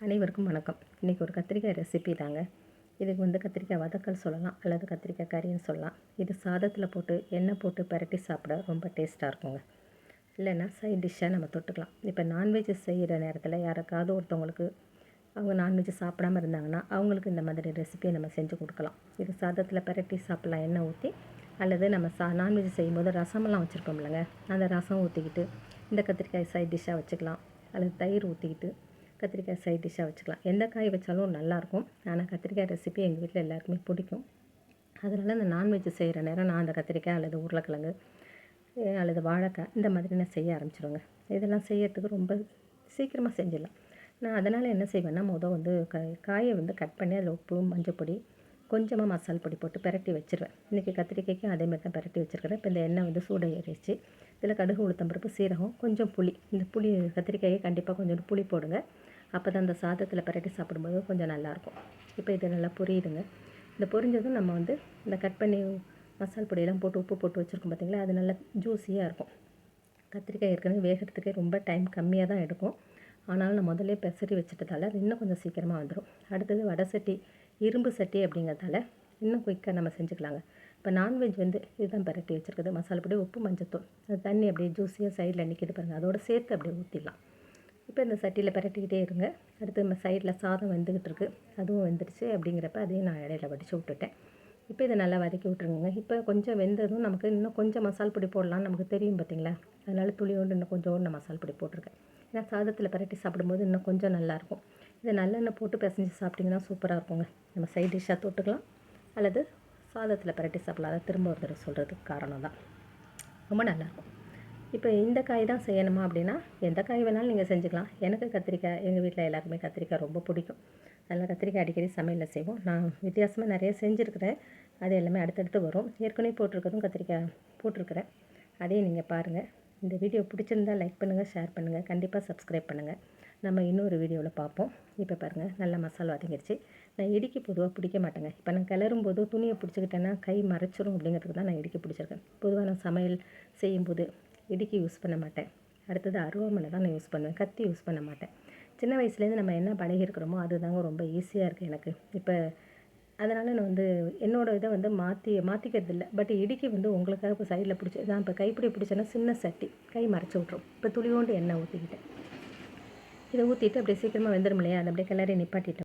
அனைவருக்கும் வணக்கம். இன்றைக்கி ஒரு கத்திரிக்காய் ரெசிபி தாங்க. இதுக்கு வந்து கத்திரிக்காய் வதக்கல் சொல்லலாம், அல்லது கத்திரிக்காய் கறின்னு சொல்லலாம். இது சாதத்தில் போட்டு எண்ணெய் போட்டு பரட்டி சாப்பிட ரொம்ப டேஸ்ட்டாக இருக்குங்க. இல்லைன்னா சைட் டிஷ்ஷாக நம்ம தொட்டுக்கலாம். இப்போ நான்வெஜ் செய்கிற நேரத்தில் யாருக்காவது ஒருத்தவங்களுக்கு அவங்க நான்வெஜ் சாப்பிடாமல் இருந்தாங்கன்னா அவங்களுக்கு இந்த மாதிரி ரெசிபியை நம்ம செஞ்சு கொடுக்கலாம். இது சாதத்தில் பரட்டி சாப்பிட்லாம் எண்ணெய் ஊற்றி, அல்லது நம்ம நான்வெஜ் செய்யும்போது ரசமெல்லாம் வச்சுருப்போம் இல்லைங்க, அந்த ரசம் ஊற்றிக்கிட்டு இந்த கத்திரிக்காய் சைட் டிஷ்ஷாக வச்சுக்கலாம். அல்லது தயிர் ஊற்றிக்கிட்டு கத்திரிக்காய் சைட் டிஷ்ஷாக வச்சுக்கலாம். எந்த காய் வச்சாலும் நல்லாயிருக்கும். ஆனால் கத்திரிக்காய் ரெசிபி எங்கள் வீட்டில் எல்லாருக்குமே பிடிக்கும். அதனால் இந்த நான்வெஜ் செய்கிற நேரம் நான் அந்த கத்திரிக்காய் அல்லது உருளைக்கிழங்கு அல்லது வாழைக்காய் இந்த மாதிரி நான் செய்ய ஆரம்பிச்சிடுவேங்க. இதெல்லாம் செய்யறதுக்கு ரொம்ப சீக்கிரமாக செஞ்சிடலாம். நான் அதனால் என்ன செய்வேன்னா, வந்து காயை வந்து கட் பண்ணி அதில் உப்பு, மஞ்சள் கொஞ்சமாக மசால் பொடி போட்டு பிரட்டி வச்சுருவேன். இன்றைக்கி கத்திரிக்காய்க்கும் அதேமாதிரி தான் பிரட்டி வச்சுருக்கிறேன். இப்போ இந்த எண்ணெய் வந்து சூட ஏறிச்சு. இதில் கடுகு, உளுத்தம்பருப்பு, சீரகம், கொஞ்சம் புளி. இந்த புளி கத்திரிக்காயை கண்டிப்பாக கொஞ்சம் புளி போடுங்க. அப்போ தான் அந்த சாதத்தில் பிரட்டி சாப்பிடும்போது கொஞ்சம் நல்லாயிருக்கும். இப்போ இது நல்லா பொரியுதுங்க. இந்த பொரிஞ்சதும் நம்ம வந்து இந்த கட் பண்ணி மசால் பொடியெல்லாம் போட்டு உப்பு போட்டு வச்சுருக்கோம் பார்த்திங்களா, அது நல்லா ஜூஸியாக இருக்கும். கத்திரிக்காய் ஏற்கனவே வேகிறதுக்கே ரொம்ப டைம் கம்மியாக தான் எடுக்கும். ஆனாலும் நான் முதல்ல பெசரி வச்சுட்டதால அது இன்னும் கொஞ்சம் சீக்கிரமாக வந்துடும். அடுத்தது வடை சட்டி, இரும்பு சட்டி அப்படிங்கிறதால இன்னும் குயிக்காக நம்ம செஞ்சுக்கலாங்க. இப்போ நான்வெஜ் வந்து இதுதான் பரட்டி வச்சுருக்குது. மசாலா பொடி, உப்பு, மஞ்சத்தூள், அது தண்ணி அப்படியே ஜூஸியாக சைடில் நிற்கிது பாருங்கள், அதோடு சேர்த்து அப்படியே ஊற்றிடலாம். இப்போ இந்த சட்டியில் பரட்டிக்கிட்டே இருங்க. அடுத்து நம்ம சைடில் சாதம் வெந்துக்கிட்டு இருக்குது, அதுவும் வெந்துடுச்சு. அப்படிங்கிறப்ப அதையும் நான் இடையில வடித்து விட்டுட்டேன். இப்போ இதை நல்லா வதக்கி விட்டுருங்க. இப்போ கொஞ்சம் வெந்ததும் நமக்கு இன்னும் கொஞ்சம் மசால் பொடி போடலான்னு நமக்கு தெரியும் பார்த்திங்களா, அதனால் துளியோண்டு இன்னும் கொஞ்சோண்டு நான் மசால் பொடி போட்டிருக்கேன். ஏன்னா சாதத்தில் பரட்டி சாப்பிடும்போது இன்னும் கொஞ்சம் நல்லாயிருக்கும். இதை நல்லெண்ணெய் போட்டு பிசைஞ்சு சாப்பிட்டிங்கன்னா சூப்பராக இருக்குங்க. நம்ம சைட் டிஷ்ஷாக தொட்டுக்கலாம், அல்லது சாதத்தில் பரட்டி சாப்பிடலாம். அதை திரும்ப ஒரு தடவை சொல்கிறதுக்கு காரணம் தான், ரொம்ப நல்லாயிருக்கும். இப்போ இந்த காய் தான் செய்யணுமா அப்படின்னா, எந்த காய் வேணாலும் நீங்கள் செஞ்சுக்கலாம். எனக்கு கத்திரிக்காய், எங்கள் வீட்டில் எல்லாருக்குமே கத்திரிக்காய் ரொம்ப பிடிக்கும். அதனால் கத்திரிக்காய் அடிக்கடி சமையலில் செய்வோம். நான் வித்தியாசமாக நிறைய செஞ்சுருக்கிறேன். அது எல்லாமே அடுத்தடுத்து வரும். ஏற்கனவே போட்டிருக்கிறதும் கத்திரிக்காய் போட்டிருக்கிறேன், அதையும் நீங்கள் பாருங்கள். இந்த வீடியோ பிடிச்சிருந்தால் லைக் பண்ணுங்கள், ஷேர் பண்ணுங்கள், கண்டிப்பாக சப்ஸ்கிரைப் பண்ணுங்கள். நம்ம இன்னொரு வீடியோவில் பார்ப்போம். இப்போ பாருங்கள், நல்லா மசாலா வதங்கிடுச்சு. நான் இடிக்கி பொதுவாக பிடிக்க மாட்டேங்க. இப்போ நான் கிளறும் போது துணியை பிடிச்சிக்கிட்டேன்னா கை மறைச்சிரும் அப்படிங்கிறதுக்கு தான் நான் இடிக்கி பிடிச்சிருக்கேன். பொதுவாக நான் சமையல் செய்யும்போது இடுக்கி யூஸ் பண்ண மாட்டேன். அடுத்தது அருவாமனை தான் நான் யூஸ் பண்ணுவேன், கத்தி யூஸ் பண்ண மாட்டேன். சின்ன வயசுலேருந்து நம்ம என்ன பழகிருக்கிறோமோ அதுதாங்க ரொம்ப ஈஸியாக இருக்குது எனக்கு. இப்போ அதனால் நான் வந்து என்னோடய இதை வந்து மாற்றிக்கிறது இல்லை. பட் இடுக்கி வந்து உங்களுக்காக இப்போ சைடில் பிடிச்சி நான் இப்போ கைப்பிடி பிடிச்சேன்னா சின்ன சட்டி, கை மறைச்சி விட்ரும். இப்போ துளியோண்டு எண்ணெய் ஊற்றிக்கிட்டேன். இதை ஊற்றிட்டு அப்படியே சீக்கிரமாக வெந்துடும் இல்லையா, அதை அப்படியே கிளறி நிப்பாட்டிட்டேன்.